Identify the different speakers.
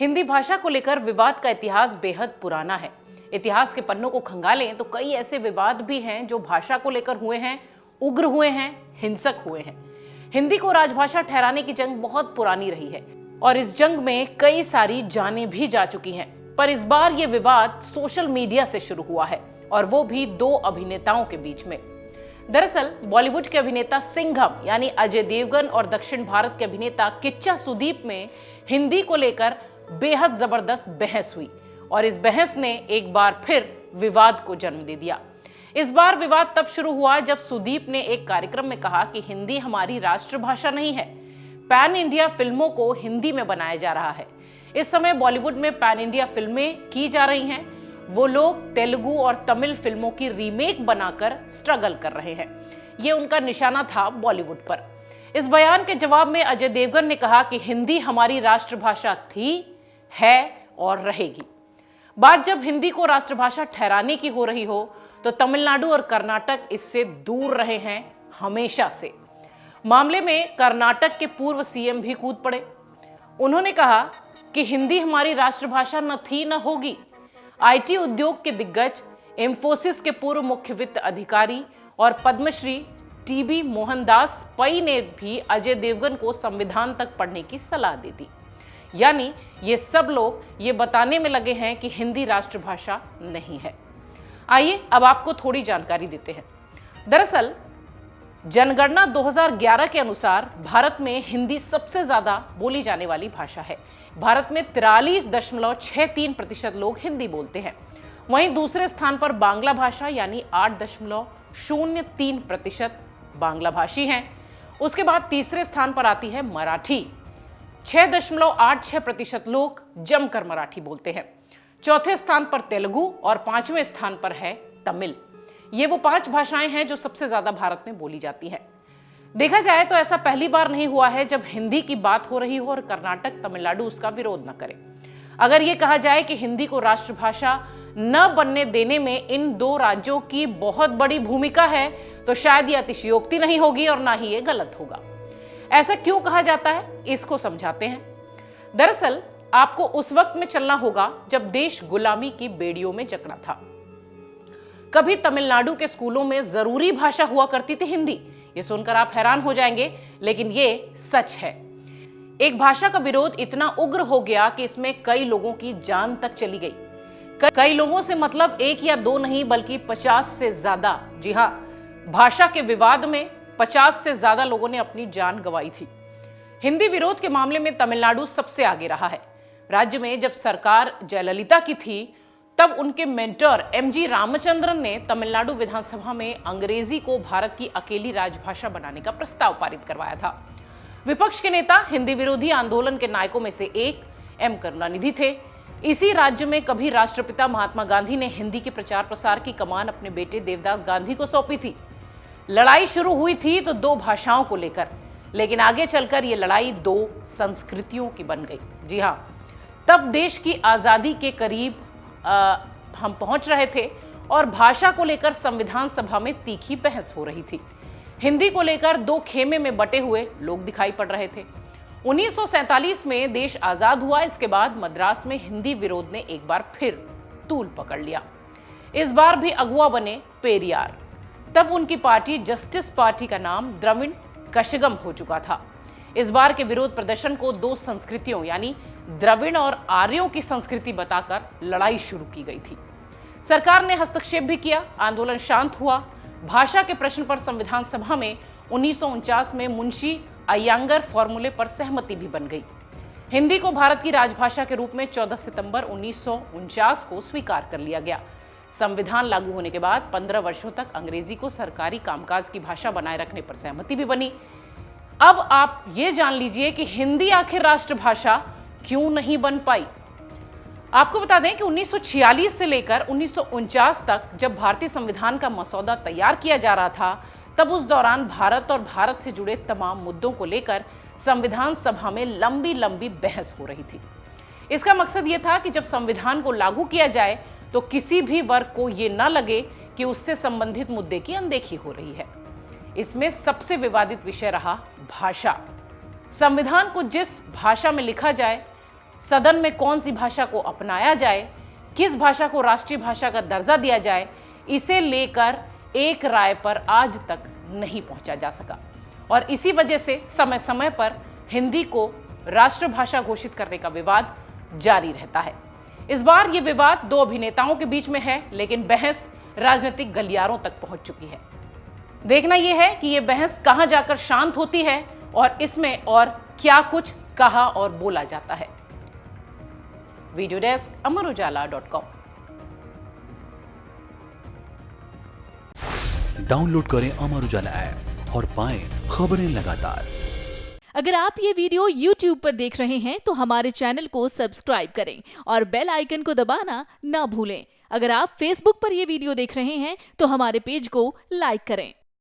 Speaker 1: हिंदी भाषा को लेकर विवाद का इतिहास बेहद पुराना है। इतिहास के पन्नों को खंगालें तो कई ऐसे विवाद भी हैं जो भाषा को लेकर हुए हैं, उग्र हुए हैं, हिंसक हुए हैं। हिंदी को राजभाषा ठहराने की जंग बहुत पुरानी रही है और इस जंग में कई सारी जानें भी जा चुकी हैं। पर इस बार ये विवाद सोशल मीडिया से शुरू हुआ है और वो भी दो अभिनेताओं के बीच में। दरअसल बॉलीवुड के अभिनेता सिंघम यानी अजय देवगन और दक्षिण भारत के अभिनेता किच्चा सुदीप में हिंदी को लेकर बेहद जबरदस्त बहस हुई और इस बहस ने एक बार फिर विवाद को जन्म दे दिया। इस बार विवाद तब शुरू हुआ जब सुदीप ने एक कार्यक्रम में कहा कि हिंदी हमारी राष्ट्रभाषा नहीं है, पैन इंडिया फिल्मों को हिंदी में बनाया जा रहा है। इस समय बॉलीवुड में पैन इंडिया फिल्में की जा रही हैं, वो लोग तेलुगु और तमिल फिल्मों की रीमेक बनाकर स्ट्रगल कर रहे हैं। ये उनका निशाना था बॉलीवुड पर। इस बयान के जवाब में अजय देवगन ने कहा कि हिंदी हमारी राष्ट्रभाषा थी, है और रहेगी। बात जब हिंदी को राष्ट्रभाषा ठहराने की हो रही हो तो तमिलनाडु और कर्नाटक इससे दूर रहे हैं हमेशा से। मामले में कर्नाटक के पूर्व सीएम भी कूद पड़े। उन्होंने कहा कि हिंदी हमारी राष्ट्रभाषा न थी न होगी। आईटी उद्योग के दिग्गज, इंफोसिस के पूर्व मुख्य वित्त अधिकारी और पद्मश्री टीबी मोहनदास पै ने भी अजय देवगन को संविधान तक पढ़ने की सलाह दे दी। यानी ये सब लोग ये बताने में लगे हैं कि हिंदी राष्ट्रभाषा नहीं है। आइए अब आपको थोड़ी जानकारी देते हैं। दरअसल जनगणना 2011 के अनुसार भारत में हिंदी सबसे ज्यादा बोली जाने वाली भाषा है। भारत में 43.63% लोग हिंदी बोलते हैं। वहीं दूसरे स्थान पर बांग्ला भाषा यानी 8.03% बांग्ला भाषी हैं। उसके बाद तीसरे स्थान पर आती है मराठी, 6.86% लोग जमकर मराठी बोलते हैं। चौथे स्थान पर तेलुगु और पांचवें स्थान पर है तमिल। ये वो 5 भाषाएं हैं जो सबसे ज्यादा भारत में बोली जाती हैं। देखा जाए तो ऐसा पहली बार नहीं हुआ है जब हिंदी की बात हो रही हो और कर्नाटक, तमिलनाडु उसका विरोध न करे। अगर ये कहा जाए कि हिंदी को राष्ट्रभाषा न बनने देने में इन दो राज्यों की बहुत बड़ी भूमिका है तो शायद ये अतिशयोक्ति नहीं होगी और ना ही ये गलत होगा। ऐसा क्यों कहा जाता है, इसको समझाते हैं। दरअसल आपको उस वक्त में चलना होगा जब देश गुलामी की बेड़ियों में जकड़ा था। कभी तमिलनाडु के स्कूलों में जरूरी भाषा हुआ करती थी हिंदी। ये सुनकर आप हैरान हो जाएंगे, लेकिन ये सच है। एक भाषा का विरोध इतना उग्र हो गया कि इसमें कई लोगों की जान तक चली गई। कई लोगों से मतलब 1 या 2 नहीं बल्कि 50 से ज्यादा, जी हाँ, भाषा के विवाद में 50 से ज्यादा लोगों ने अपनी जान गंवाई थी। हिंदी विरोध के मामले में तमिलनाडु सबसे आगे रहा है। राज्य में जब सरकार जयललिता की थी तब उनके मेंटर एमजी रामचंद्रन ने तमिलनाडु विधानसभा में अंग्रेजी को भारत की अकेली राजभाषा बनाने का प्रस्ताव पारित करवाया था। विपक्ष के नेता, हिंदी विरोधी आंदोलन के नायकों में से एक एम करुणानिधि थे। इसी राज्य में कभी राष्ट्रपिता महात्मा गांधी ने हिंदी के प्रचार प्रसार की कमान अपने बेटे देवदास गांधी को सौंपी थी। लड़ाई शुरू हुई थी तो 2 भाषाओं को लेकर, लेकिन आगे चलकर यह लड़ाई 2 संस्कृतियों की बन गई। जी हाँ, तब देश की आजादी के करीब हम पहुंच रहे थे और भाषा को लेकर संविधान सभा में तीखी बहस हो रही थी। हिंदी को लेकर 2 खेमे में बटे हुए लोग दिखाई पड़ रहे थे। 1947 में देश आजाद हुआ। इसके बाद मद्रास में हिंदी विरोध ने एक बार फिर तूल पकड़ लिया। इस बार भी अगुआ बने पेरियार। तब उनकी पार्टी जस्टिस पार्टी का नाम द्रविड़ कशगम हो चुका था। इस बार के विरोध प्रदर्शन को 2 संस्कृतियों यानी द्रविड़ और आर्यों की संस्कृति बताकर लड़ाई शुरू की गई थी। सरकार ने हस्तक्षेप भी किया। आंदोलन शांत हुआ। भाषा के प्रश्न पर संविधान सभा में 1949 में मुंशी अय्यंगार फॉर्मूले पर सहमति भी बन गई। हिंदी को भारत की राजभाषा के रूप में 14 सितंबर 1949 को स्वीकार कर लिया गया। संविधान लागू होने के बाद 15 वर्षों तक अंग्रेजी को सरकारी कामकाज की भाषा बनाए रखने पर सहमति भी बनी। अब आप ये जान लीजिए कि हिंदी आखिर राष्ट्रभाषा क्यों नहीं बन पाई। आपको बता दें कि 1946 से लेकर 1949 तक जब भारतीय संविधान का मसौदा तैयार किया जा रहा था, तब उस दौरान भारत और भारत से जुड़े तमाम मुद्दों को लेकर संविधान सभा में लंबी लंबी बहस हो रही थी। इसका मकसद ये था कि जब संविधान को लागू किया जाए तो किसी भी वर्ग को ये न लगे कि उससे संबंधित मुद्दे की अनदेखी हो रही है। इसमें सबसे विवादित विषय रहा भाषा। संविधान को जिस भाषा में लिखा जाए, सदन में कौन सी भाषा को अपनाया जाए, किस भाषा को राष्ट्रीय भाषा का दर्जा दिया जाए, इसे लेकर एक राय पर आज तक नहीं पहुंचा जा सका। और इसी वजह से समय समय पर हिंदी को राष्ट्रभाषा घोषित करने का विवाद जारी रहता है। इस बार ये विवाद दो अभिनेताओं के बीच में है, लेकिन बहस राजनीतिक गलियारों तक पहुंच चुकी है। देखना यह है कि ये बहस कहां जाकर शांत होती है और इसमें और क्या कुछ कहा और बोला जाता है। Video desk अमरउजाला.com।
Speaker 2: डाउनलोड करें अमर उजाला ऐप और पाएं खबरें लगातार।
Speaker 3: अगर आप ये वीडियो YouTube पर देख रहे हैं तो हमारे चैनल को सब्सक्राइब करें और बेल आइकन को दबाना ना भूलें। अगर आप Facebook पर ये वीडियो देख रहे हैं तो हमारे पेज को लाइक करें।